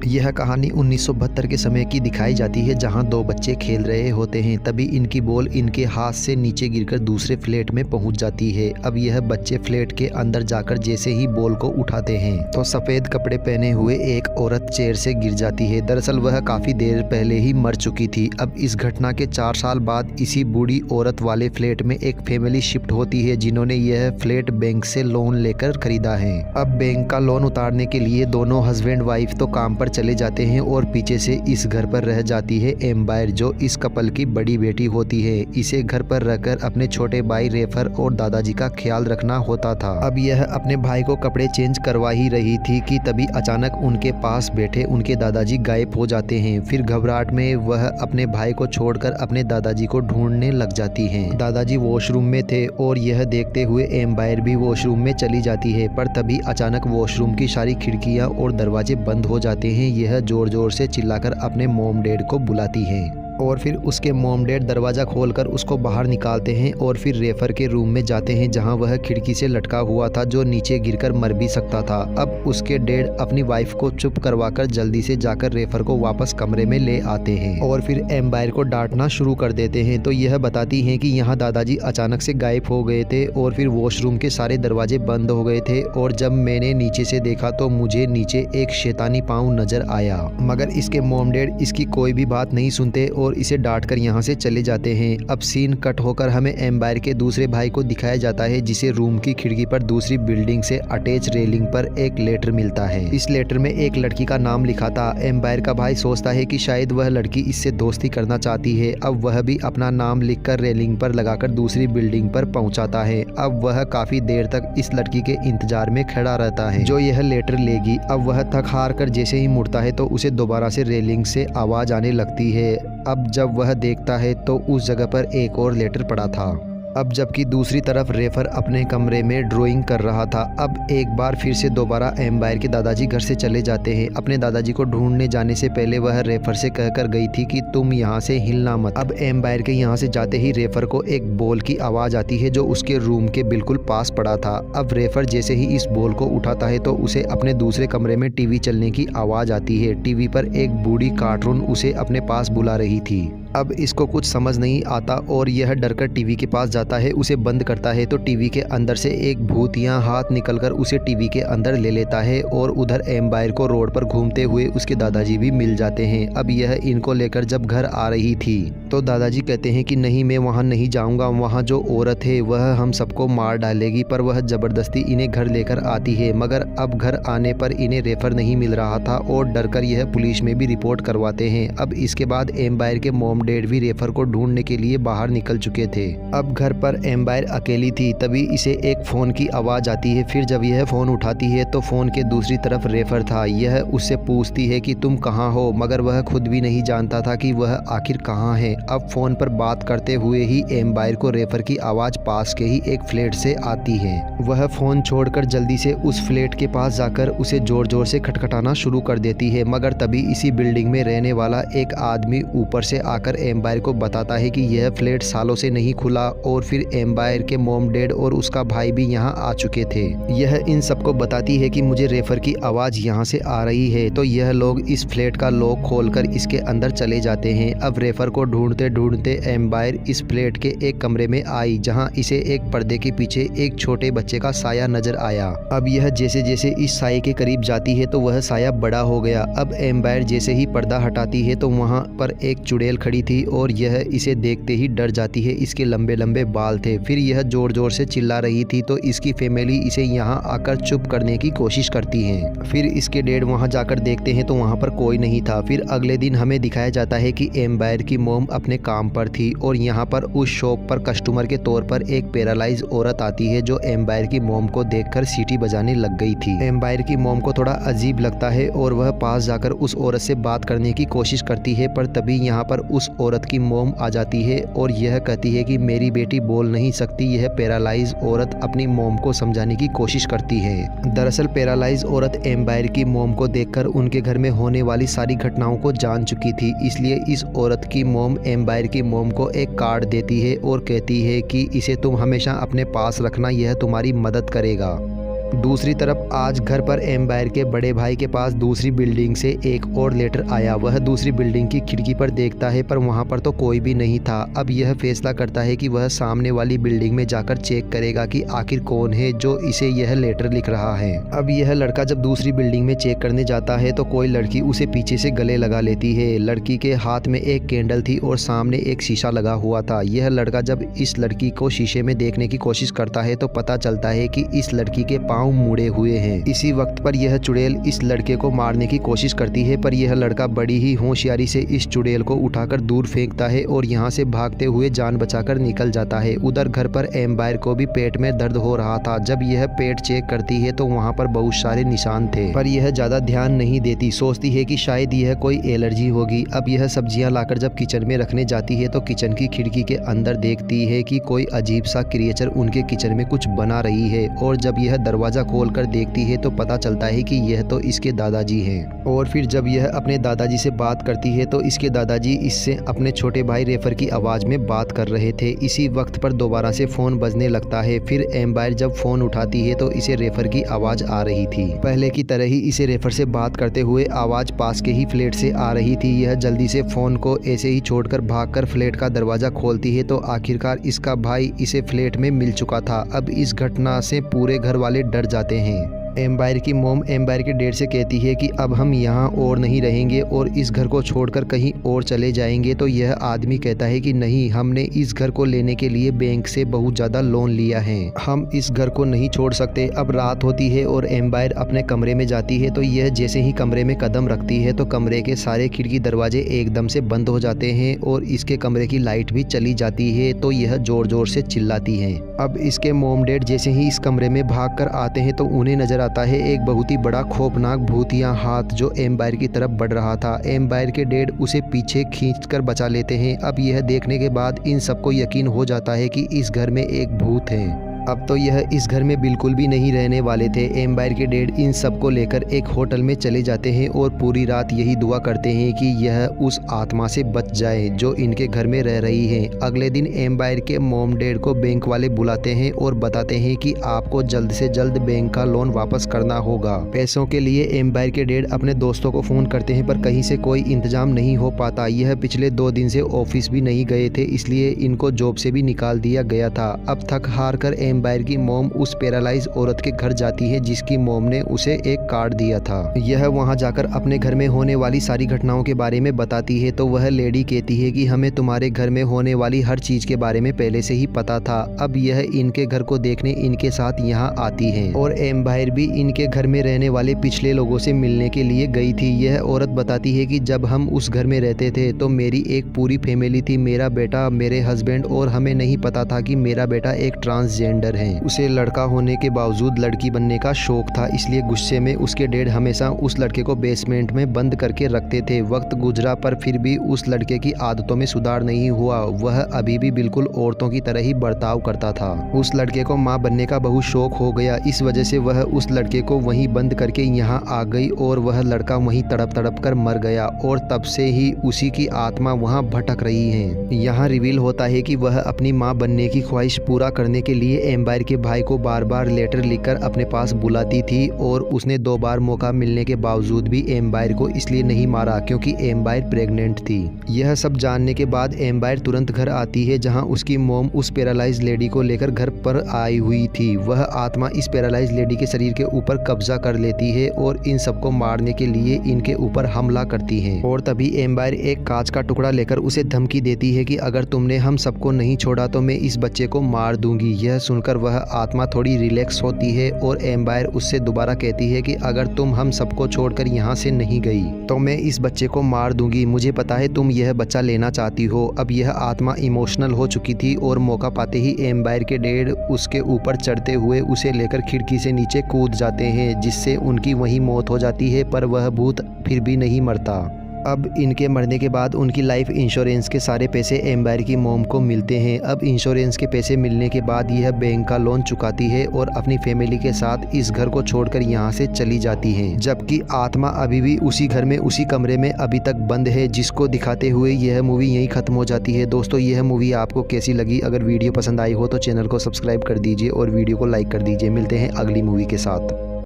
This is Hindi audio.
यह कहानी 1972 के समय की दिखाई जाती है, जहां दो बच्चे खेल रहे होते हैं। तभी इनकी बॉल इनके हाथ से नीचे गिरकर दूसरे फ्लैट में पहुंच जाती है। अब यह बच्चे फ्लैट के अंदर जाकर जैसे ही बॉल को उठाते हैं तो सफ़ेद कपड़े पहने हुए एक औरत चेयर से गिर जाती है। दरअसल वह काफ़ी देर पहले ही मर चुकी थी। अब इस घटना के 4 साल बाद इसी बूढ़ी औरत वाले फ्लैट में एक फैमिली शिफ्ट होती है, जिन्होंने यह फ्लैट बैंक से लोन लेकर खरीदा है। अब बैंक का लोन उतारने के लिए दोनों हस्बैंड वाइफ तो काम पर चले जाते हैं और पीछे से इस घर पर रह जाती है एम्बायर, जो इस कपल की बड़ी बेटी होती है। इसे घर पर रहकर अपने छोटे भाई रेफर और दादाजी का ख्याल रखना होता था। अब यह अपने भाई को कपड़े चेंज करवा ही रही थी कि तभी अचानक उनके पास बैठे उनके दादाजी गायब हो जाते हैं। फिर घबराहट में वह अपने भाई को छोड़कर अपने दादाजी को ढूंढने लग जाती हैं। दादाजी वॉशरूम में थे और यह देखते हुए एम्बायर भी वॉशरूम में चली जाती है, पर तभी अचानक वॉशरूम की सारी खिड़कियां और दरवाजे बंद हो जाते हैं। यह जोर जोर से चिल्लाकर अपने मॉम डैड को बुलाती है और फिर उसके मॉम डैड दरवाज़ा खोलकर उसको बाहर निकालते हैं और फिर रेफर के रूम में जाते हैं, जहां वह खिड़की से लटका हुआ था, जो नीचे गिरकर मर भी सकता था। अब उसके डैड अपनी वाइफ को चुप करवाकर जल्दी से जाकर रेफर को वापस कमरे में ले आते हैं और फिर एम्बायर को डांटना शुरू कर देते हैं। तो यह बताती हैं कि यहाँ दादाजी अचानक से गायब हो गए थे और फिर वॉशरूम के सारे दरवाजे बंद हो गए थे, और जब मैंने नीचे से देखा तो मुझे नीचे एक शैतानी पाँव नजर आया। मगर इसके मॉम डैड इसकी कोई भी बात नहीं सुनते और इसे डांटकर यहाँ से चले जाते हैं। अब सीन कट होकर हमें एम्बायर के दूसरे भाई को दिखाया जाता है, जिसे रूम की खिड़की पर दूसरी बिल्डिंग से अटैच रेलिंग पर एक लेटर मिलता है। इस लेटर में एक लड़की का नाम लिखा था। एम्बायर का भाई सोचता है कि शायद वह लड़की इससे दोस्ती करना चाहती है। अब वह भी अपना नाम लिखकर रेलिंग पर लगाकर दूसरी बिल्डिंग पर पहुंचाता है। अब वह काफी देर तक इस लड़की के इंतजार में खड़ा रहता है, जो यह लेटर लेगी। अब वह थक हार कर जैसे ही मुड़ता है तो उसे दोबारा से रेलिंग से आवाज आने लगती है। अब जब वह देखता है तो उस जगह पर एक और लेटर पड़ा था। अब जबकि दूसरी तरफ रेफर अपने कमरे में ड्राइंग कर रहा था। अब एक बार फिर से दोबारा एम्बायर के दादाजी घर से चले जाते हैं। अपने दादाजी को ढूंढने जाने से पहले वह रेफर से कहकर गई थी कि तुम यहाँ से हिलना मत। अब एम्बायर के यहाँ से जाते ही रेफर को एक बॉल की आवाज़ आती है, जो उसके रूम के बिल्कुल पास पड़ा था। अब रेफर जैसे ही इस बॉल को उठाता है तो उसे अपने दूसरे कमरे में टीवी चलने की आवाज़ आती है। टीवी पर एक बूढ़ी कार्टून उसे अपने पास बुला रही थी। अब इसको कुछ समझ नहीं आता और यह डरकर टीवी के पास जाता है, उसे बंद करता है तो टीवी के अंदर से एक भूत यहाँ हाथ निकलकर उसे टीवी के अंदर ले लेता है और उधर एम्बायर को रोड पर घूमते हुए उसके दादाजी भी मिल जाते हैं। अब यह इनको लेकर जब घर आ रही थी तो दादाजी कहते हैं कि नहीं, मैं वहाँ नहीं जाऊँगा, वहाँ जो औरत है वह हम सबको मार डालेगी। पर वह ज़बरदस्ती इन्हें घर लेकर आती है। मगर अब घर आने पर इन्हें रेफर नहीं मिल रहा था और डरकर यह पुलिस में भी रिपोर्ट करवाते हैं। अब इसके बाद एम्बायर के मॉम डैड भी रेफर को ढूंढने के लिए बाहर निकल चुके थे। अब घर पर एम्बायर अकेली थी। तभी इसे एक फ़ोन की आवाज़ आती है। फिर जब यह फ़ोन उठाती है तो फ़ोन के दूसरी तरफ रेफर था। यह उससे पूछती है कि तुम कहाँ हो, मगर वह खुद भी नहीं जानता था कि वह आखिर कहाँ है। अब फ़ोन पर बात करते हुए ही एम्बायर को रेफर की आवाज़ पास के ही एक फ्लैट से आती है। वह फ़ोन छोड़कर जल्दी से उस फ्लैट के पास जाकर उसे ज़ोर ज़ोर से खटखटाना शुरू कर देती है। मगर तभी इसी बिल्डिंग में रहने वाला एक आदमी ऊपर से आकर एम्बायर को बताता है कि यह फ्लैट सालों से नहीं खुला और फिर एम्बायर के मॉम डैड और उसका भाई भी यहाँ आ चुके थे। यह इन सबको बताती है कि मुझे रेफर की आवाज़ यहाँ से आ रही है। तो यह लोग इस फ्लैट का लॉक खोलकर इसके अंदर चले जाते हैं। अब रेफर को ढूंढते ढूंढते एम्बायर इस फ्लैट के एक कमरे में आई, जहाँ इसे एक पर्दे के पीछे एक छोटे बच्चे का साया नजर आया। अब यह जैसे जैसे इस साये के करीब जाती है तो वह साया बड़ा हो गया। अब एम्बायर जैसे ही पर्दा हटाती है तो वहाँ पर एक चुड़ैल खड़ी थी और यह इसे देखते ही डर जाती है। इसके लंबे लंबे बाल थे। फिर यह जोर जोर से चिल्ला रही थी तो इसकी फैमिली इसे यहाँ आकर चुप करने की कोशिश करती है। फिर इसके डैड वहाँ जाकर देखते हैं तो वहाँ पर कोई नहीं था। फिर अगले दिन हमें दिखाया जाता है कि एम्बायर की मॉम अपने काम पर थी और यहाँ पर उस शॉप पर कस्टमर के तौर पर एक पैरालाइज औरत आती है, जो एम्बायर की मॉम को देखकर सीटी बजाने लग गई थी। एम्बायर की मॉम को थोड़ा अजीब लगता है और वह पास जाकर उस औरत से बात करने की कोशिश करती है, पर तभी यहाँ पर उस औरत की मॉम आ जाती है और यह कहती है कि मेरी बेटी बोल नहीं सकती। यह पैरालाइज औरत अपनी मॉम को समझाने की कोशिश करती है। दरअसल पैरालाइज औरत एम्बायर की मॉम को देखकर उनके घर में होने वाली सारी घटनाओं को जान चुकी थी। इसलिए इस औरत की मॉम एम्बायर की मॉम को एक कार्ड देती है और कहती है कि इसे तुम हमेशा अपने पास रखना, यह तुम्हारी मदद करेगा। दूसरी तरफ आज घर पर एम्बायर के बड़े भाई के पास दूसरी बिल्डिंग से एक और लेटर आया। वह दूसरी बिल्डिंग की खिड़की पर देखता है पर वहां पर तो कोई भी नहीं था। अब यह फैसला करता है कि वह सामने वाली बिल्डिंग में जाकर चेक करेगा कि आखिर कौन है जो इसे यह लेटर लिख रहा है। अब यह लड़का जब दूसरी बिल्डिंग में चेक करने जाता है तो कोई लड़की उसे पीछे से गले लगा लेती है। लड़की के हाथ में एक कैंडल थी और सामने एक शीशा लगा हुआ था। यह लड़का जब इस लड़की को शीशे में देखने की कोशिश करता है तो पता चलता है कि इस लड़की के पांव मुड़े हुए हैं। इसी वक्त पर यह चुड़ैल इस लड़के को मारने की कोशिश करती है पर यह लड़का बड़ी ही होशियारी से इस चुड़ैल को उठाकर दूर फेंकता है और यहाँ से भागते हुए जान बचाकर निकल जाता है। उधर घर पर एम्बायर को भी पेट में दर्द हो रहा था। जब यह पेट चेक करती है तो वहाँ पर बहुत सारे निशान थे पर यह ज्यादा ध्यान नहीं देती। सोचती है कि शायद यह कोई एलर्जी होगी। अब यह सब्जियां लाकर जब किचन में रखने जाती है तो किचन की खिड़की के अंदर देखती है कि कोई अजीब सा क्रिएचर उनके किचन में कुछ बना रही है और जब यह दरवाजा खोलकर देखती है तो पता चलता है कि यह तो इसके दादाजी हैं। और फिर जब यह अपने दादाजी से बात करती है तो इसके दादाजी इससे अपने छोटे भाई रेफर की आवाज में बात कर रहे थे। इसी वक्त पर दोबारा से फोन बजने लगता है। फिर एम्बायर जब फोन उठाती है तो इसे रेफर की आवाज आ रही थी। पहले की तरह ही इसे रेफर से बात करते हुए आवाज पास के ही फ्लैट से आ रही थी। यह जल्दी से फोन को ऐसे ही छोड़कर भागकर फ्लैट का दरवाजा खोलती है तो आखिरकार इसका भाई इसे फ्लैट में मिल चुका था। अब इस घटना से पूरे घर वाले डर जाते हैं। एम्बायर की मोम एम्बायर के डैड से कहती है कि अब हम यहाँ और नहीं रहेंगे और इस घर को छोड़कर कहीं और चले जाएंगे। तो यह आदमी कहता है कि नहीं, हमने इस घर को लेने के लिए बैंक से बहुत ज़्यादा लोन लिया है, हम इस घर को नहीं छोड़ सकते। अब रात होती है और एम्बायर अपने कमरे में जाती है तो यह जैसे ही कमरे में कदम रखती है तो कमरे के सारे खिड़की दरवाजे एकदम से बंद हो जाते हैं और इसके कमरे की लाइट भी चली जाती है। तो यह ज़ोर ज़ोर से चिल्लाती है। अब इसके मोम डैड जैसे ही इस कमरे में भाग कर आते हैं तो उन्हें नजर आता है एक बहुत ही बड़ा खौफनाक भूतिया हाथ जो एम्बायर की तरफ बढ़ रहा था। एम्बायर के डैड उसे पीछे खींचकर बचा लेते हैं। अब यह देखने के बाद इन सबको यकीन हो जाता है कि इस घर में एक भूत है। अब तो यह इस घर में बिल्कुल भी नहीं रहने वाले थे। एम्बायर के डैड इन सब को लेकर एक होटल में चले जाते हैं और पूरी रात यही दुआ करते हैं कि यह उस आत्मा से बच जाए जो इनके घर में रह रही है। अगले दिन एम्बायर के मोम डैड को बैंक वाले बुलाते हैं और बताते हैं कि आपको जल्द से जल्द बैंक का लोन वापस करना होगा। पैसों के लिए एम्बायर के डैड अपने दोस्तों को फ़ोन करते हैं पर कहीं से कोई इंतजाम नहीं हो पाता। यह पिछले 2 दिन से ऑफिस भी नहीं गए थे इसलिए इनको जॉब से भी निकाल दिया गया था। अब थक हार कर एम्बायर की मोम उस पैरालाइज औरत के घर जाती है जिसकी मोम ने उसे एक कार्ड दिया था। यह वहां जाकर अपने घर में होने वाली सारी घटनाओं के बारे में बताती है तो वह लेडी कहती है कि हमें तुम्हारे घर में होने वाली हर चीज के बारे में पहले से ही पता था। अब यह इनके घर को देखने इनके साथ यहाँ आती है और एम्बायर भी इनके घर में रहने वाले पिछले लोगों से मिलने के लिए गई थी। यह औरत बताती है कि जब हम उस घर में रहते थे तो मेरी एक पूरी फैमिली थी, मेरा बेटा, मेरे हस्बैंड, और हमें नहीं पता था कि मेरा बेटा एक ट्रांसजेंडर है। उसे लड़का होने के बावजूद लड़की बनने का शौक था इसलिए गुस्से में उसके डैड हमेशा उस लड़के को बेसमेंट में बंद करके रखते थे। वक्त गुजरा पर फिर भी उस लड़के की आदतों में सुधार नहीं हुआ। वह अभी भी बिल्कुल औरतों की तरह ही बर्ताव करता था। उस लड़के को माँ बनने का बहुत शौक हो गया। इस वजह से वह उस लड़के को वहीं बंद करके यहाँ आ गई और वह लड़का वहीं तड़प तड़प कर मर गया और तब से ही उसी की आत्मा वहाँ भटक रही है। यहाँ रिवील होता है कि वह अपनी माँ बनने की ख्वाहिश पूरा करने के लिए एम्बायर के भाई को बार बार लेटर लिखकर अपने पास बुलाती थी और उसने 2 बार मौका मिलने के बावजूद भी एम्बायर को इसलिए नहीं मारा क्योंकि एम्बायर प्रेग्नेंट थी। यह सब जानने के बाद एम्बायर तुरंत घर आती है जहां उसकी मोम उस पैरालाइज लेडी को लेकर घर पर आई हुई थी। वह आत्मा इस पैरालाइज लेडी के शरीर के ऊपर कब्जा कर लेती है और इन सबको मारने के लिए इनके ऊपर हमला करती है। और तभी एम्बायर एक कांच का टुकड़ा लेकर उसे धमकी देती है कि अगर तुमने हम सबको नहीं छोड़ा तो मैं इस बच्चे को मार दूंगी। यह सुनकर वह आत्मा थोड़ी रिलैक्स होती है और एम्बायर उससे दोबारा कहती है कि अगर तुम हम सबको छोड़कर यहाँ से नहीं गई तो मैं इस बच्चे को मार दूंगी। मुझे पता है तुम यह बच्चा लेना चाहती हो। अब यह आत्मा इमोशनल हो चुकी थी और मौका पाते ही एम्बायर के डैड उसके ऊपर चढ़ते हुए उसे लेकर खिड़की से नीचे कूद जाते हैं जिससे उनकी वहीं मौत हो जाती है। पर वह भूत फिर भी नहीं मरता। अब इनके मरने के बाद उनकी लाइफ इंश्योरेंस के सारे पैसे एम्बर की मॉम को मिलते हैं। अब इंश्योरेंस के पैसे मिलने के बाद यह बैंक का लोन चुकाती है और अपनी फैमिली के साथ इस घर को छोड़कर यहाँ से चली जाती है, जबकि आत्मा अभी भी उसी घर में उसी कमरे में अभी तक बंद है, जिसको दिखाते हुए यह मूवी यहीं खत्म हो जाती है। दोस्तों, यह मूवी आपको कैसी लगी? अगर वीडियो पसंद आई हो तो चैनल को सब्सक्राइब कर दीजिए और वीडियो को लाइक कर दीजिए। मिलते हैं अगली मूवी के साथ।